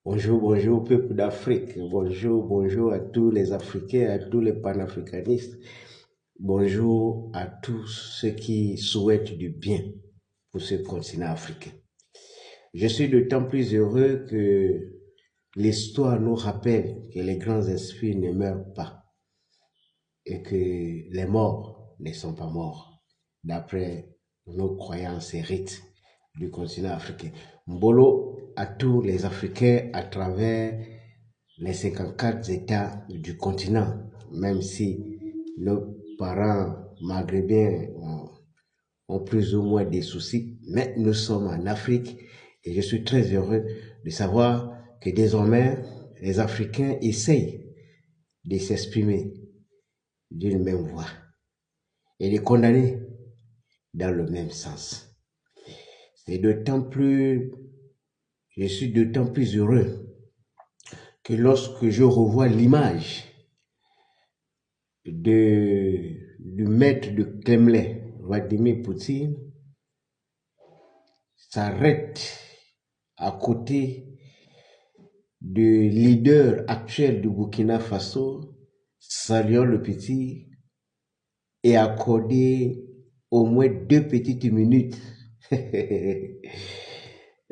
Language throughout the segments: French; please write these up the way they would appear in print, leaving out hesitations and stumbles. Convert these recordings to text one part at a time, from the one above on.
Bonjour, bonjour, peuple d'Afrique. Bonjour, bonjour à tous les Africains, à tous les panafricanistes. Bonjour à tous ceux qui souhaitent du bien pour ce continent africain. Je suis d'autant plus heureux que l'histoire nous rappelle que les grands esprits ne meurent pas et que les morts ne sont pas morts, d'après nos croyances et rites du continent africain. Mbolo à tous les Africains à travers les 54 États du continent, même si nos parents maghrébins ont plus ou moins des soucis, mais nous sommes en Afrique et je suis très heureux de savoir que désormais les Africains essayent de s'exprimer d'une même voix et de condamner dans le même sens. C'est d'autant plus, je suis d'autant plus heureux que lorsque je revois l'image du maître de Kremlin, Vladimir Poutine, s'arrête à côté du leader actuel du Burkina Faso, saluant le petit, et accorder au moins 2 petites minutes.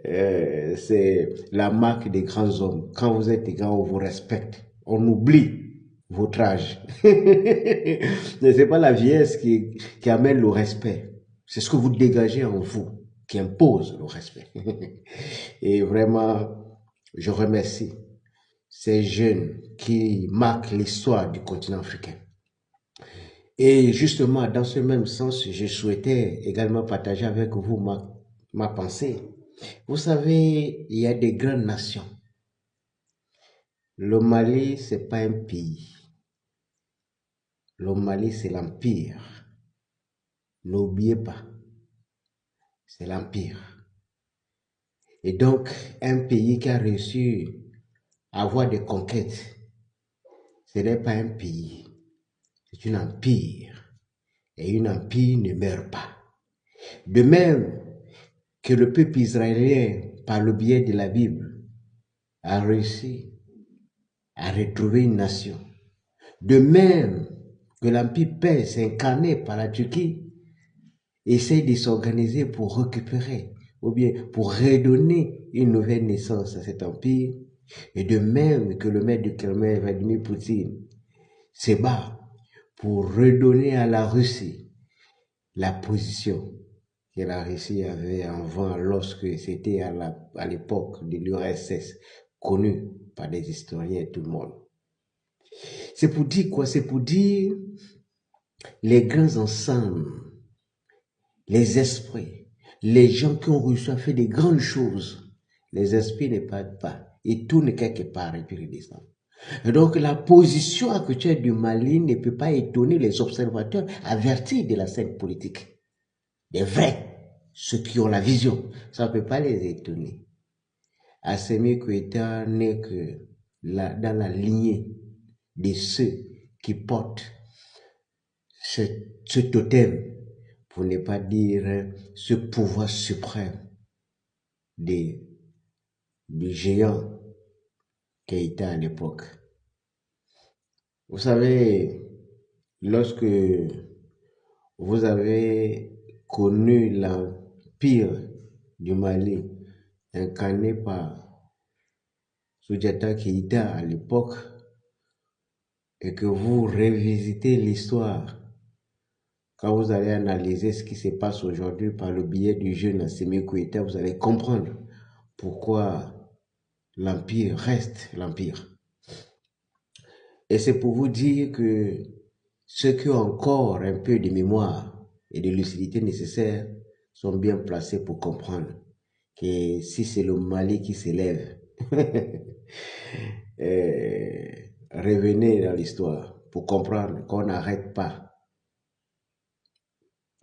C'est la marque des grands hommes. Quand vous êtes grand, on vous respecte. On oublie votre âge. Mais c'est pas la vieillesse qui amène le respect. C'est ce que vous dégagez en vous qui impose le respect. Et vraiment, je remercie ces jeunes qui marquent l'histoire du continent africain. Et justement, dans ce même sens, je souhaitais également partager avec vous ma pensée. Vous savez, il y a des grandes nations. Le Mali, c'est pas un pays. Le Mali, c'est l'empire. N'oubliez pas, c'est l'empire. Et donc, un pays qui a réussi à avoir des conquêtes, ce n'est pas un pays, c'est un empire. Et un empire ne meurt pas. De même que le peuple israélien, par le biais de la Bible, a réussi à retrouver une nation. De même que l'empire perse incarné par la Turquie essaie de s'organiser pour récupérer ou bien pour redonner une nouvelle naissance à cet empire. Et de même que le maître du Kremlin, Vladimir Poutine, se bat pour redonner à la Russie la position que la Russie avait avant lorsque c'était à l'époque de l'URSS, connue par des historiens et tout le monde. C'est pour dire quoi? C'est pour dire les grands ensembles, les esprits, les gens qui ont réussi à faire des grandes choses. Les esprits ne partent pas et tournent quelque part et puis redescendent. Et donc la position actuelle du Mali ne peut pas étonner les observateurs avertis de la scène politique. Des vrais, ceux qui ont la vision, ça ne peut pas les étonner. Assimi Goïta n'est que dans la lignée de ceux qui portent ce totem, pour ne pas dire ce pouvoir suprême du géant Keïta à l'époque. Vous savez, lorsque vous avez connu l'empire du Mali, incarné par Soudjata Keïta à l'époque, et que vous revisitez l'histoire, quand vous allez analyser ce qui se passe aujourd'hui par le biais du jeune Assimi Goïta, vous allez comprendre pourquoi l'empire reste l'empire. Et c'est pour vous dire que ceux qui ont encore un peu de mémoire et de lucidité nécessaire sont bien placés pour comprendre que si c'est le Mali qui s'élève, revenez dans l'histoire pour comprendre qu'on n'arrête pas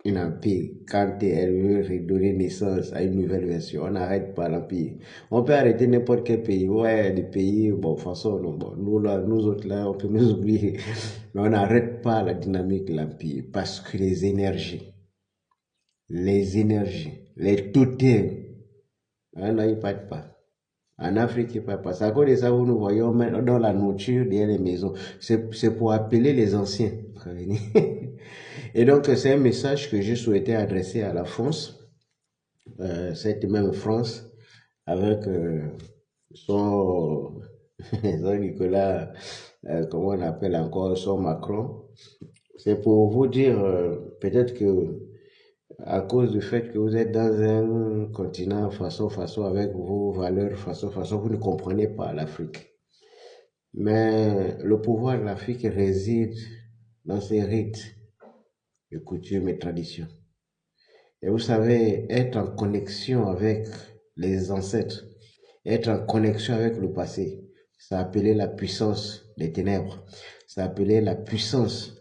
une empire quand elle veut redonner naissance à une nouvelle version. On n'arrête pas l'empire. On peut arrêter n'importe quel pays. Ouais, des pays, bon, de toute façon, non, bon, nous autres là, on peut nous oublier. Mais on n'arrête pas la dynamique de l'empire parce que les énergies, les totems, hein, là, ils partent pas. En Afrique, il ne peut pas. C'est à cause de ça où nous voyons maintenant dans la nourriture derrière les maisons. C'est pour appeler les anciens à venir. Et donc, c'est un message que je souhaitais adresser à la France, cette même France, avec son, son Nicolas, comment on appelle encore, son Macron. C'est pour vous dire, peut-être que à cause du fait que vous êtes dans un continent façon avec vos valeurs façon, vous ne comprenez pas l'Afrique. Mais le pouvoir de l'Afrique réside dans ses rites, les coutumes et traditions. Et vous savez, être en connexion avec les ancêtres, être en connexion avec le passé, ça appelait la puissance des ténèbres, ça appelait la puissance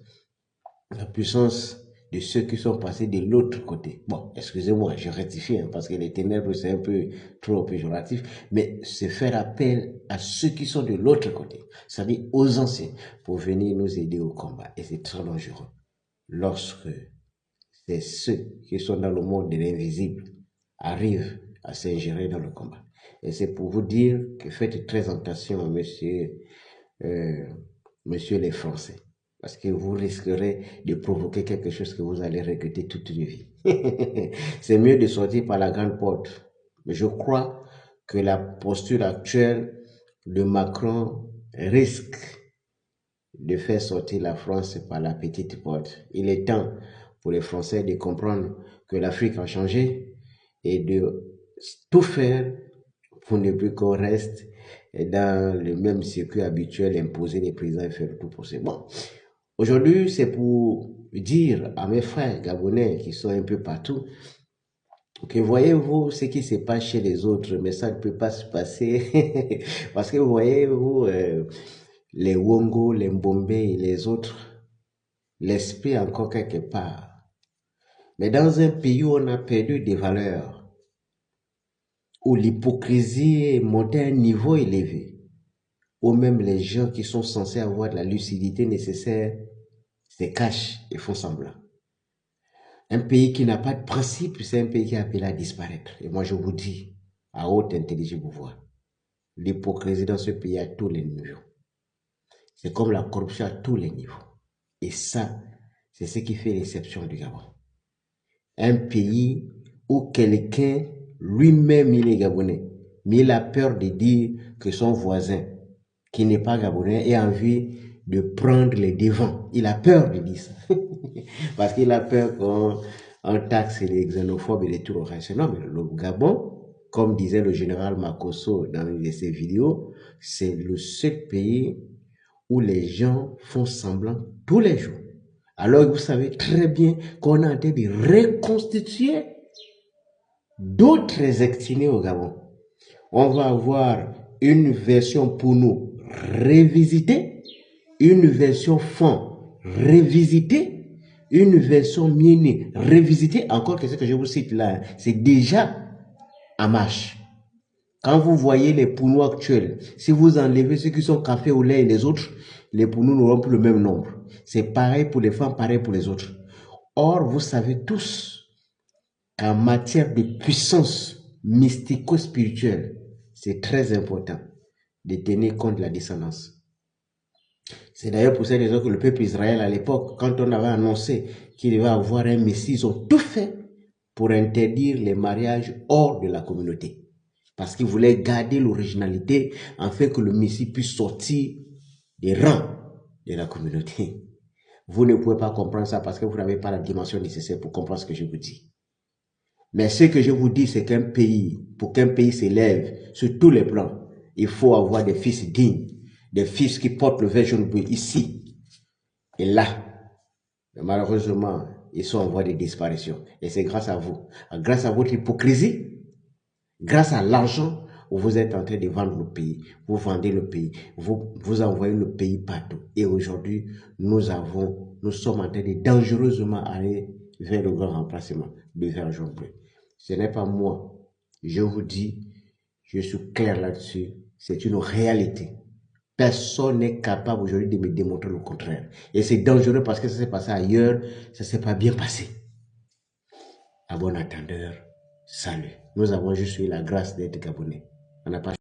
de ceux qui sont passés de l'autre côté. Bon, excusez-moi, je rectifie, parce que les ténèbres, c'est un peu trop péjoratif, mais c'est faire appel à ceux qui sont de l'autre côté, c'est-à-dire aux anciens, pour venir nous aider au combat. Et c'est très dangereux lorsque c'est ceux qui sont dans le monde de l'invisible arrivent à s'ingérer dans le combat. Et c'est pour vous dire que faites très attention, monsieur les Français, parce que vous risquerez de provoquer quelque chose que vous allez regretter toute une vie. C'est mieux de sortir par la grande porte. Mais je crois que la posture actuelle de Macron risque de faire sortir la France par la petite porte. Il est temps pour les Français de comprendre que l'Afrique a changé et de tout faire pour ne plus qu'on reste dans le même circuit habituel, imposer les présidents et faire tout possible. Bon, aujourd'hui, c'est pour dire à mes frères gabonais qui sont un peu partout que voyez-vous ce qui se passe chez les autres, mais ça ne peut pas se passer parce que voyez-vous, les Wongo, les Mbombe et les autres, l'esprit encore quelque part. Mais dans un pays où on a perdu des valeurs, où l'hypocrisie est montée à un niveau élevé, où même les gens qui sont censés avoir de la lucidité nécessaire se cachent et font semblant. Un pays qui n'a pas de principe, c'est un pays qui est appelé à disparaître. Et moi je vous dis, à haute intelligence pouvoir, l'hypocrisie dans ce pays à tous les niveaux. C'est comme la corruption à tous les niveaux. Et ça, c'est ce qui fait l'exception du Gabon. Un pays où quelqu'un, lui-même, il est Gabonais, mais il a peur de dire que son voisin, qui n'est pas Gabonais, a envie de prendre les devants. Il a peur de dire ça. Parce qu'il a peur qu'on taxe les xénophobes et les tout le reste. Non, mais le Gabon, comme disait le général Makosso dans une de ses vidéos, c'est le seul pays où les gens font semblant tous les jours. Alors vous savez très bien qu'on est en train de reconstituer d'autres ethnies au Gabon. On va avoir une version pour nous révisitée, une version fond révisitée, une version mienne révisitée. Encore que ce que je vous cite là, c'est déjà en marche. Quand vous voyez les Pounou actuels, si vous enlevez ceux qui sont café au lait et les autres, les Pounou n'auront plus le même nombre. C'est pareil pour les femmes, pareil pour les autres. Or, vous savez tous qu'en matière de puissance mystico-spirituelle, c'est très important de tenir compte de la descendance. C'est d'ailleurs pour cette raison que le peuple Israël, à l'époque, quand on avait annoncé qu'il devait avoir un Messie, ils ont tout fait pour interdire les mariages hors de la communauté. Parce qu'ils voulaient garder l'originalité, afin que le Messie puisse sortir des rangs de la communauté. Vous ne pouvez pas comprendre ça parce que vous n'avez pas la dimension nécessaire pour comprendre ce que je vous dis. Mais ce que je vous dis, c'est qu'un pays, pour qu'un pays s'élève sur tous les plans, il faut avoir des fils dignes, des fils qui portent le vert jaune bleu ici et là. Mais malheureusement, ils sont en voie de disparition. Et c'est grâce à vous, grâce à votre hypocrisie, grâce à l'argent où vous êtes en train de vendre le pays, vous vendez le pays, vous envoyez le pays partout. Et aujourd'hui, nous sommes en train de dangereusement aller vers le grand remplacement de vert jaune bleu. Ce n'est pas moi. Je vous dis, je suis clair là-dessus. C'est une réalité. Personne n'est capable aujourd'hui de me démontrer le contraire. Et c'est dangereux parce que ça s'est passé ailleurs, ça s'est pas bien passé. À bon entendeur, salut. Nous avons juste eu la grâce d'être Gabonais. On n'a pas